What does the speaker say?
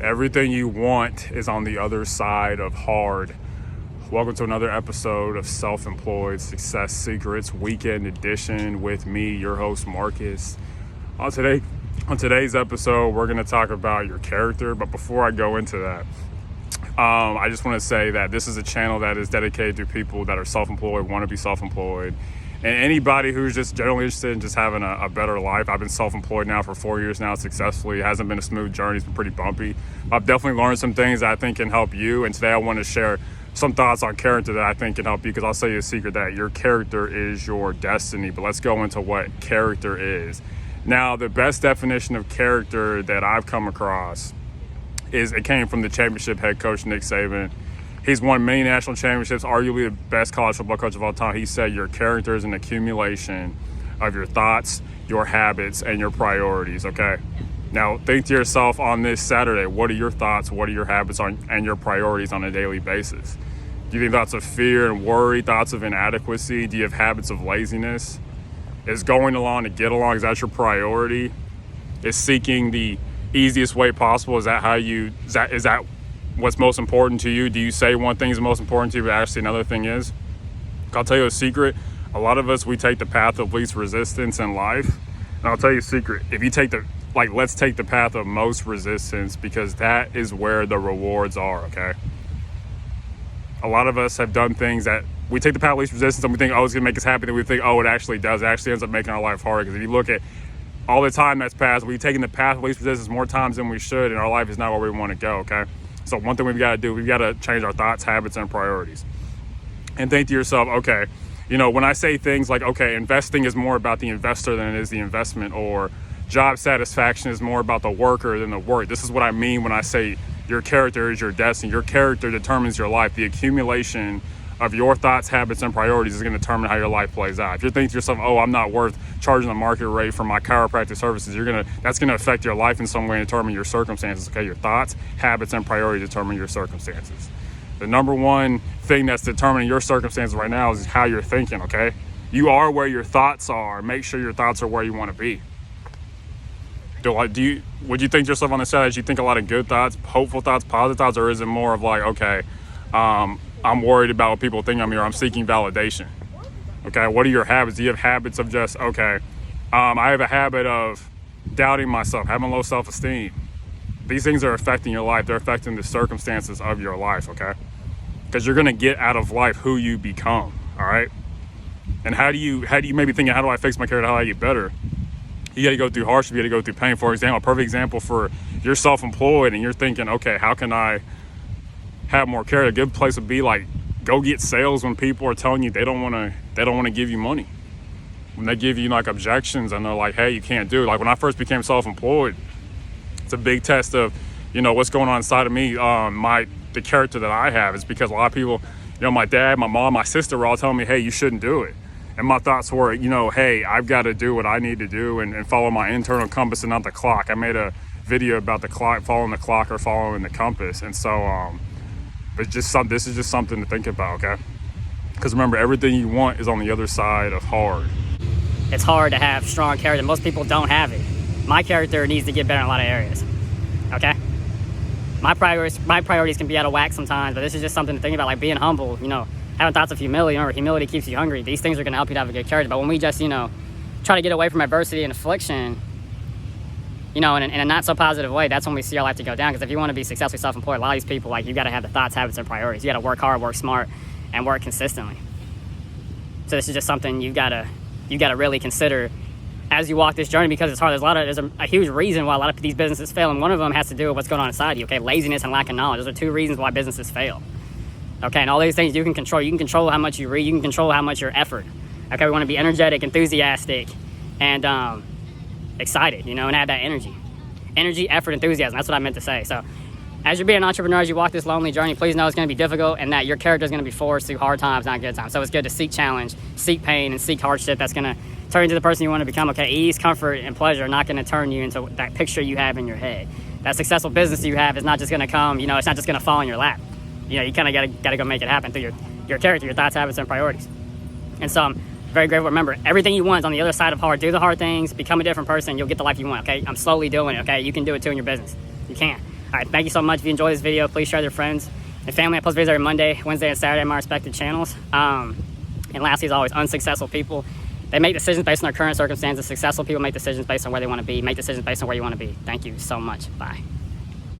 Everything you want is on the other side of hard. Welcome to another episode of Self-Employed Success Secrets Weekend Edition with me, your host, Marcus. On today's episode, we're going to talk about your character. But before I go into that, I just want to say that this is a channel that is dedicated to people that are self-employed, want to be self-employed, and anybody who's just generally interested in just having a better life. I've been self-employed now for 4 years now successfully. It hasn't been a smooth journey. It's been pretty bumpy. I've definitely learned some things that I think can help you. And today I want to share some thoughts on character that I think can help you, because I'll tell you a secret that your character is your destiny. But let's go into what character is. Now, the best definition of character that I've come across is it came from the championship head coach, Nick Saban. He's won many national championships, arguably the best college football coach of all time. He said your character is an accumulation of your thoughts, your habits, and your priorities, okay? Now, think to yourself on this Saturday, what are your thoughts, what are your habits and your priorities on a daily basis? Do you think thoughts of fear and worry, thoughts of inadequacy? Do you have habits of laziness? Is going along to get along, is that your priority? Is seeking the easiest way possible, is that what's most important to you? Do you say one thing is most important to you, but actually another thing is? I'll tell you a secret. A lot of us, we take the path of least resistance in life. And I'll tell you a secret. If you take let's take the path of most resistance, because that is where the rewards are, okay? A lot of us have done things that we take the path of least resistance and we think, oh, it's gonna make us happy. Then we think, oh, it actually does. It actually ends up making our life harder. Because if you look at all the time that's passed, we've taken the path of least resistance more times than we should, and our life is not where we want to go, okay? So one thing we've got to do, we've got to change our thoughts, habits, and priorities. And think to yourself, okay, when I say things like, okay, investing is more about the investor than it is the investment, or job satisfaction is more about the worker than the work. This is what I mean when I say your character is your destiny. Your character determines your life. The accumulation of your thoughts, habits, and priorities is going to determine how your life plays out. If you're thinking to yourself, oh, I'm not worth charging the market rate for my chiropractic services, that's going to affect your life in some way and determine your circumstances. Okay, your thoughts, habits, and priorities determine your circumstances. The number one thing that's determining your circumstances right now is how you're thinking, okay? You are where your thoughts are. Make sure your thoughts are where you want to be. Would you think to yourself on the side that you think a lot of good thoughts, hopeful thoughts, positive thoughts, or is it more of like, okay, I'm worried about what people think of me, or I'm seeking validation? Okay, what are your habits? Do you have habits of just, okay, I have a habit of doubting myself, having low self-esteem. These things are affecting your life. They're affecting the circumstances of your life, okay? Because you're going to get out of life who you become, all right? And how do you maybe thinking, how do I fix my character? How do I get better? You got to go through hardship. You got to go through pain. For example, a perfect example for you're self-employed and you're thinking, okay, how can I have more character? A good place would be like, go get sales when people are telling you they don't want to give you money. When they give you like objections and they're like, hey, you can't do it. Like when I first became self-employed, it's a big test of, what's going on inside of me. The character that I have is because a lot of people, my dad, my mom, my sister were all telling me, hey, you shouldn't do it. And my thoughts were, hey, I've got to do what I need to do and follow my internal compass and not the clock. I made a video about the clock, following the clock or following the compass. And so, this is just something to think about, okay? Because remember, everything you want is on the other side of hard. It's hard to have strong character. Most people don't have it. My character needs to get better in a lot of areas, okay? My priorities can be out of whack sometimes, but this is just something to think about, like being humble, having thoughts of humility. Remember, humility keeps you hungry. These things are going to help you to have a good character. But when we just, try to get away from adversity and affliction, in a not so positive way, that's when we see our life to go down. Because if you want to be successfully self-employed, a lot of these people, you got to have the thoughts, habits, and priorities. You got to work hard, work smart, and work consistently. So this is just something you got to really consider as you walk this journey, because it's hard. There's a huge reason why a lot of these businesses fail, and one of them has to do with what's going on inside you. Okay, laziness and lack of knowledge. Those are two reasons why businesses fail. Okay, and all these things you can control. You can control how much you read. You can control how much your effort. Okay, we want to be energetic, enthusiastic, and excited, and have that energy, effort, enthusiasm. That's what I meant to say. So as you're being an entrepreneur, as you walk this lonely journey, please know it's going to be difficult, and that your character is going to be forced through hard times, not good times. So it's good to seek challenge, seek pain, and seek hardship. That's going to turn you into the person you want to become. Okay, ease, comfort, and pleasure are not going to turn you into that picture you have in your head. That successful business you have is not just going to come, it's not just going to fall in your lap. You kind of got to go make it happen through your character, your thoughts, habits, and priorities. And so I'm very grateful. Remember, everything you want is on the other side of hard. Do the hard things, become a different person, you'll get the life you want, okay? I'm slowly doing it, okay? You can do it too in your business. You can. right, thank you so much. If you enjoyed this video, please share with your friends and family. I post videos every Monday, Wednesday, and Saturday on my respective channels. And lastly, as always, unsuccessful people, they make decisions based on their current circumstances. Successful people make decisions based on where they want to be. Make decisions based on where you want to be. Thank you so much. Bye.